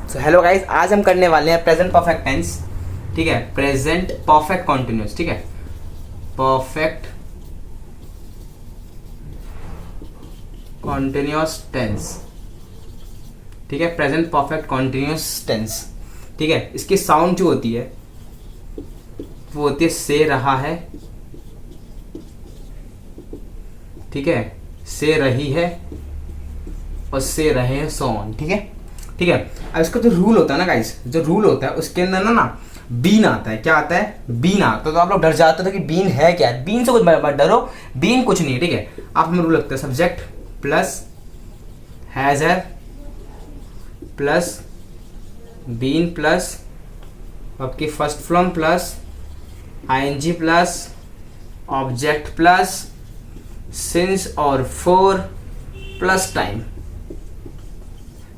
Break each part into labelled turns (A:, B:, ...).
A: So hello guys, आज हम करने वाले हैं प्रेजेंट परफेक्ट टेंस। ठीक है, प्रेजेंट परफेक्ट कॉन्टिन्यूस। ठीक है, परफेक्ट कॉन्टिन्यूस टेंस। ठीक है, प्रेजेंट परफेक्ट कॉन्टिन्यूस टेंस। ठीक है, इसकी साउंड जो होती है वो होती है से रहा है। ठीक है, से रही है और से रहे हैं, सो ऑन। ठीक है, ठीक है। अब इसका जो रूल होता है ना गाइस, जो रूल होता है उसके अंदर ना बीन आता है। क्या आता है? बीन आता है। तो आप लोग डर जाते हो कि बीन है क्या है। बीन से कुछ मत डरो, बीन कुछ नहीं है। ठीक है, आप हमें रूल लगता है सब्जेक्ट प्लस हैज है प्लस बीन प्लस आपकी first form plus ING plus object plus since और फॉर प्लस टाइम।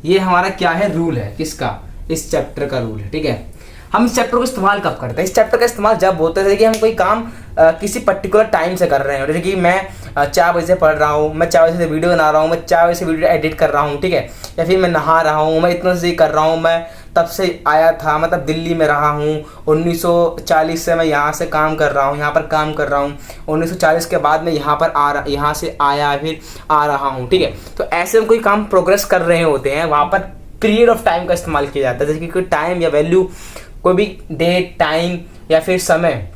A: ये हमारा क्या है? रूल है। किसका? इस चैप्टर का रूल है। ठीक है, हम इस चैप्टर को इस्तेमाल कब करते हैं? इस चैप्टर का इस्तेमाल जब होता है जैसे कि हम कोई काम किसी पर्टिकुलर टाइम से कर रहे हैं। जैसे कि मैं 4 बजे से पढ़ रहा हूँ, मैं 4 बजे से वीडियो बना रहा हूँ, मैं 4 बजे से वीडियो एडिट कर रहा हूँ। ठीक है, या फिर मैं नहा रहा हूँ, मैं इतना से कर रहा हूँ, मैं तब से आया था, मतलब दिल्ली में रहा हूँ, 1940 से मैं यहाँ से काम कर रहा हूँ, यहाँ पर काम कर रहा हूँ, 1940 के बाद मैं यहाँ से आया फिर आ रहा हूँ। ठीक है, तो ऐसे हम कोई काम प्रोग्रेस कर रहे होते हैं, वहाँ पर पीरियड ऑफ टाइम का इस्तेमाल किया जाता है। जैसे कि कोई टाइम या वैल्यू, कोई भी डेट, टाइम या फिर समय,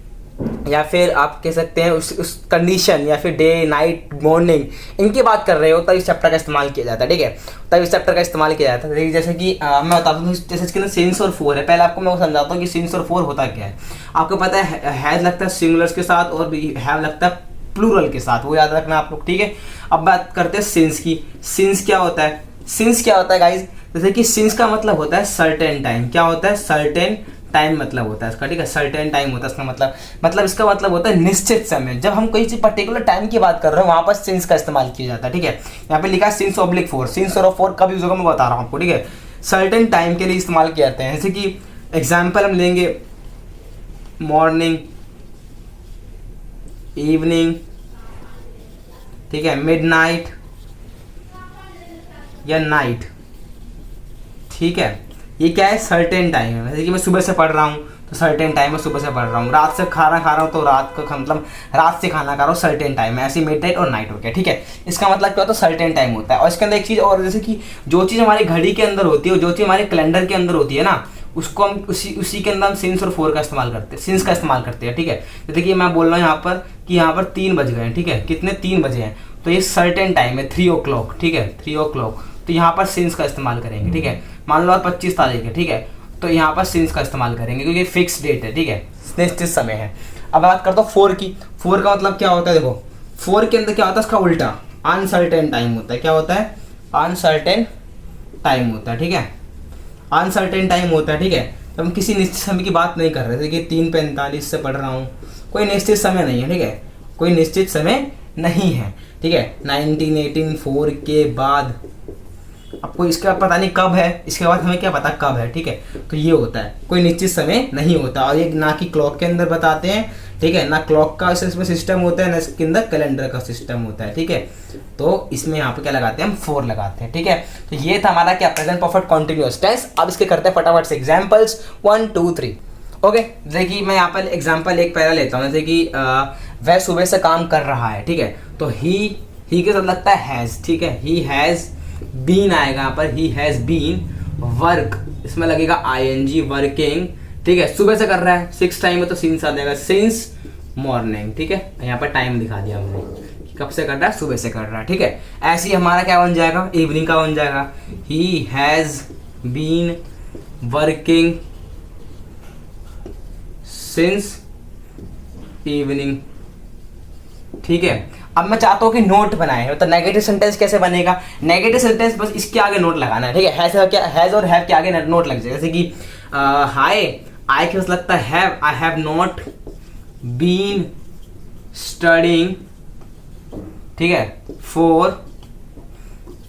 A: या फिर आप कह सकते हैं उस कंडीशन, या फिर डे, नाइट, मॉर्निंग, इनकी बात कर रहे हो तब इस चैप्टर का इस्तेमाल किया जाता है। ठीक है, तब इस चैप्टर का इस्तेमाल किया जाता है। जैसे कि मैं बताता हूँ, जैसे इसके अंदर सिंस और फोर है। पहले आपको मैं समझाता हूँ कि सिंस और फोर होता क्या है। आपको पता है हैज लगता है सिंगुलर्स के साथ और हैव लगता है प्लूरल के साथ, वो याद रखना आप लोग। ठीक है, अब बात करते हैं सिंस की। सिंस क्या होता है? सिंस क्या होता है गाइज? जैसे कि सिंस का मतलब होता है सर्टेन टाइम। क्या होता है? सर्टेन टाइम मतलब होता है इसका। ठीक है, सर्टेन टाइम होता है इसका मतलब इसका मतलब होता है निश्चित समय। जब हम कोई पर्टिकुलर टाइम की बात कर रहे हैं वहां पर सिंस का इस्तेमाल किया जाता है। ठीक है, यहाँ पे लिखा है सिंस ऑब्लिक फोर। सिंस और फोर कब यूज होगा मैं बता रहा हूँ आपको। ठीक है, सर्टेन टाइम के लिए इस्तेमाल किए जाते हैं। जैसे कि एग्जाम्पल हम लेंगे मॉर्निंग, इवनिंग, ठीक है, मिडनाइट या नाइट। ठीक है, ये क्या है? सर्टेन टाइम है। जैसे कि मैं सुबह से पढ़ रहा हूँ तो सर्टेन टाइम में सुबह से पढ़ रहा हूँ, रात से खाना खा रहा हूँ तो रात का मतलब रात से खाना खा रहा हूँ, सर्टेन टाइम है। ऐसे मिडनाइट और नाइट हो गया। ठीक है, इसका मतलब क्या होता है? सर्टेन टाइम होता है। और इसके अंदर एक चीज़ और, जैसे कि जो चीज़ हमारी घड़ी के अंदर होती है, जो चीज़ हमारे कैलेंडर के अंदर होती है ना, उसको हम उसी के अंदर हम सिंस और फोर का इस्तेमाल करते हैं, सिंस का इस्तेमाल करते हैं। ठीक है, जैसे कि मैं बोल रहा हूँ यहाँ पर कि यहाँ पर 3 बज गए हैं। ठीक है, कितने? 3 बजे हैं, तो ये सर्टेन टाइम है, 3 o'clock। ठीक है, 3 o'clock, तो यहाँ पर सिंस का इस्तेमाल करेंगे। ठीक है, मान लो आज 25 तारीख है। ठीक है, तो यहाँ पर सिंस का इस्तेमाल करेंगे क्योंकि फिक्स डेट है। ठीक है, निश्चित समय है। अब बात करता हूँ फोर की। फोर का मतलब क्या होता है? देखो, फोर के अंदर क्या होता है? इसका उल्टा अनसर्टेन टाइम होता है। क्या होता है? अनसर्टेन टाइम होता है। ठीक है, अनसर्टेन टाइम होता है। ठीक है, तो हम किसी निश्चित समय की बात नहीं कर रहे थे कि 3:45 से पढ़ रहा हूँ, कोई निश्चित समय नहीं है। ठीक है, कोई निश्चित समय नहीं है। ठीक है, 1918 4 के बाद आपको इसका पता नहीं कब है, इसके बाद हमें क्या पता कब है। ठीक है, तो ये होता है, कोई निश्चित समय नहीं होता। और ये ना कि क्लॉक के अंदर बताते हैं। ठीक है, ना क्लॉक का इसमें सिस्टम होता है, ना इसके अंदर कैलेंडर का सिस्टम होता है। ठीक है, तो इसमें यहाँ पे क्या लगाते हैं? हम फोर लगाते हैं। ठीक है, तो ये था हमारा क्या? Present perfect continuous tense. अब इसके करते हैं फटाफट से एग्जाम्पल्स 1 2 3। ओके, जैसे कि मैं यहाँ पर एग्जाम्पल एक पहला लेता हूँ। जैसे कि वह सुबह से काम कर रहा है। ठीक है, तो ही के साथ लगता है हैज। ठीक है, ही हैज बीन आएगा यहाँ पर, ही हैज बीन वर्क, इसमें लगेगा आईएनजी, वर्किंग। ठीक है, सुबह से कर रहा है, 6 टाइम है तो सिंस आ जाएगा, सिंस मॉर्निंग। ठीक है, यहाँ पर टाइम दिखा दिया हमने, कब से कर रहा है? सुबह से कर रहा है। ठीक है, ऐसे ही हमारा क्या बन जाएगा? इवनिंग का बन जाएगा, he has been working since evening. ठीक है, अब मैं चाहता हूँ कि नोट बनाए, तो नेगेटिव सेंटेंस कैसे बनेगा? नेगेटिव सेंटेंस बस इसके आगे नोट लगाना है। ठीक है, हैज और हैव के आगे नोट लग जाएगा। जैसे कि हाय, आई के पास लगता है have, I have not been studying. ठीक है, फॉर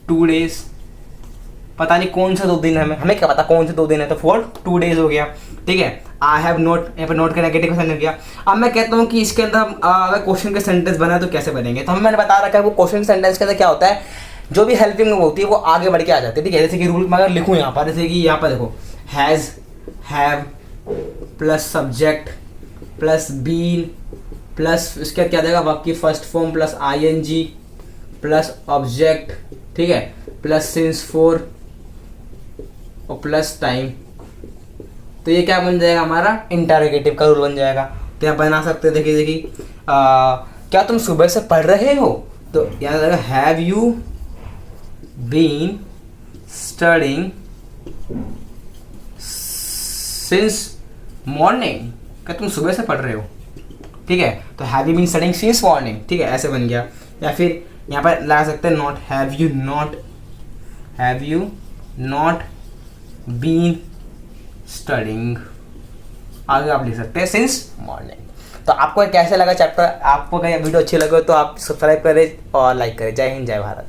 A: 2 days। पता नहीं कौन से 2 दिन है, हमें क्या पता कौन से 2 दिन है, तो फॉर 2 days हो गया। ठीक है, आई हैव नोट, यहाँ पर नोट का नेगेटिव सेंटेंस गया। अब मैं कहता हूँ कि इसके अंदर हम अगर क्वेश्चन के सेंटेंस बना तो कैसे बनेंगे, तो मैंने बता रखा है वो क्वेश्चन सेंटेंस के अंदर क्या होता है, जो भी हेल्पिंग होती है वो आगे बढ़ के आ जाती है, ठीक है। जैसे कि रूल मैं अगर लिखूँ यहाँ पर, जैसे कि यहाँ पर देखो has, have plus subject plus been plus इसके बाद क्या देगा वर्ब की first form plus ING plus object, ठीक है, प्लस सिंस फॉर और प्लस टाइम। तो ये क्या बन जाएगा हमारा इंटरोगेटिव का रूल बन जाएगा। तो यहाँ बना सकते हैं, देखिए देखिए क्या तुम सुबह से पढ़ रहे हो, तो यहाँ जाएगा have you been studying since morning, क्या तुम सुबह से पढ़ रहे हो, ठीक है। तो have you been studying since morning, ठीक है, ऐसे बन गया। या फिर यहाँ पर लगा सकते हैं not, have you not been studying, आगे आप लिख सकते हैं सिंस मॉर्निंग। तो आपको कैसे लगा चैप्टर, आपको अगर वीडियो अच्छी लगे तो आप सब्सक्राइब करें और लाइक करें। जय हिंद, जय भारत।